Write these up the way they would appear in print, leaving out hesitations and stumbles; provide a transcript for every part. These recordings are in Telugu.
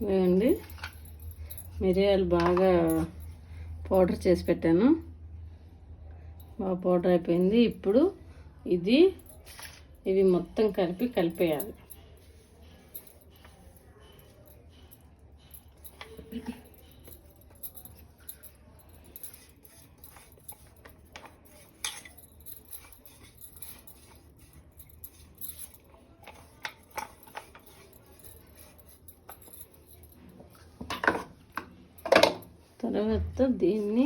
వేయండి. మిరియాలు బాగా పౌడర్ చేసి పెట్టాను, బాగా పౌడర్ అయిపోయింది. ఇప్పుడు ఇవి మొత్తం కలిపేయాలి. తర్వాత దీన్ని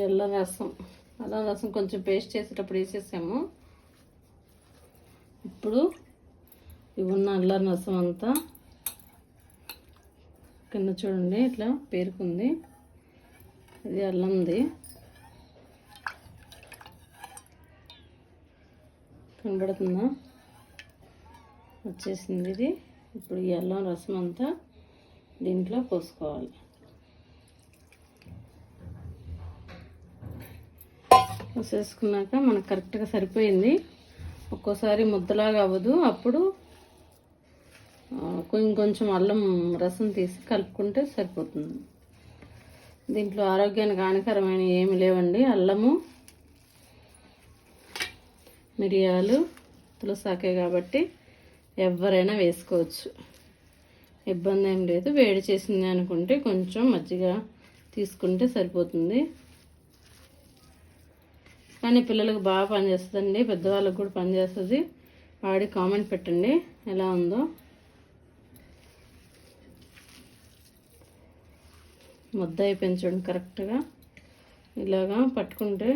అల్లం రసం కొంచెం పేస్ట్ చేసేటప్పుడు వేసేసాము. ఇప్పుడు ఇవి ఉన్న అల్లం రసం అంతా కింద చూడండి ఇట్లా పేరుకుంది. ఇది అల్లంది, కనబడుతుందా? వచ్చేసింది ఇది. ఇప్పుడు ఈ అల్లం రసం అంతా దీంట్లో పోసుకోవాలి. పోసేసుకున్నాక మనకు కరెక్ట్గా సరిపోయింది. ఒక్కోసారి ముద్దలాగా అవ్వదు, అప్పుడు కొంచెం అల్లం రసం తీసి కలుపుకుంటే సరిపోతుంది. దీంట్లో ఆరోగ్యానికి హానికరమైన ఏమి లేవండి. అల్లము, మిరియాలు, తులసాకే కాబట్టి ఎవరైనా వేసుకోవచ్చు, ఇబ్బంది ఏం లేదు. వేడి చేసింది అనుకుంటే కొంచెం మజ్జిగ తీసుకుంటే సరిపోతుంది. కానీ పిల్లలకు బాగా పనిచేస్తుందండి, పెద్దవాళ్ళకు కూడా పనిచేస్తుంది. వాడి కామెంట్ పెట్టండి ఎలా ఉందో. ముద్ద అయిపోయింది చూడండి, కరెక్ట్గా ఇలాగా పట్టుకుంటే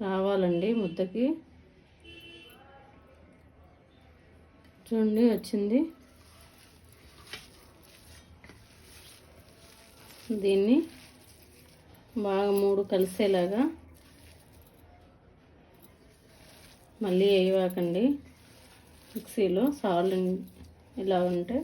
రావాలండి ముద్దకి. చూడండి వచ్చింది. దీన్ని బాగా 3 కలిసేలాగా మళ్ళీ వేయవాకండి మిక్సీలో, సాల్ట్ ఇలా ఉంటే.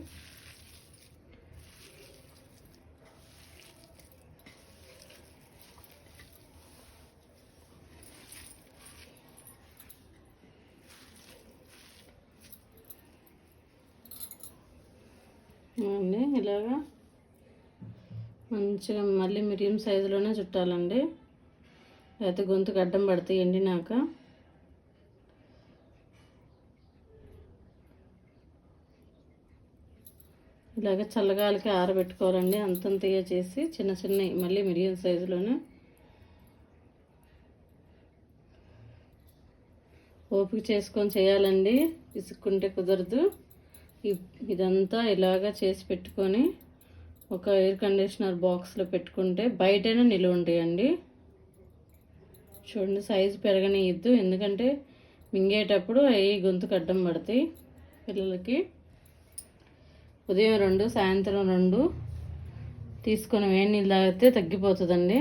ఇలాగా మంచిగా మళ్ళీ మీడియం సైజులోనే చుట్టాలండి, లేకపోతే గొంతుకు అడ్డం పడతాయి ఎండినాక. ఇలాగ చల్లగాలికి ఆరబెట్టుకోవాలండి. అంతంతగా చేసి చిన్న చిన్న మళ్ళీ మీడియం సైజులోనే. ఓపిక చేసుకొని చేయాలండి, విసుక్కుంటే కుదరదు. ఇదంతా ఇలాగా చేసి పెట్టుకొని ఒక ఎయిర్ కండిషనర్ బాక్స్లో పెట్టుకుంటే బయటైనా నిలువ ఉంటాయండి. చూడండి, సైజు పెరగనియద్దు, ఎందుకంటే మింగేటప్పుడు అవి గొంతుకు అడ్డం పడతాయి పిల్లలకి. ఉదయం 2 సాయంత్రం 2 తీసుకొని వేడి నీళ్ళు తాగితే తగ్గిపోతుందండి.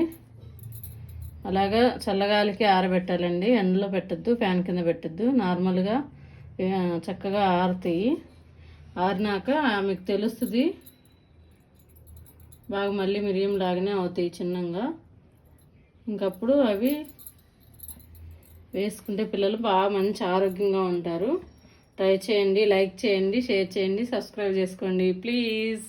అలాగా చల్లగాలికి ఆరబెట్టాలండి, ఎండలో పెట్టద్దు, ఫ్యాన్ కింద పెట్టద్దు. నార్మల్గా చక్కగా ఆరుతాయి. ఆరినాక మీకు తెలుస్తుంది, బాగా మళ్ళీ మిరియం లాగానే అవుతాయి చిన్నగా. ఇంకప్పుడు అవి వేసుకుంటే పిల్లలు బాగా మంచి ఆరోగ్యంగా ఉంటారు. ట్రై చేయండి, లైక్ చేయండి, షేర్ చేయండి, సబ్స్క్రైబ్ చేసుకోండి ప్లీజ్.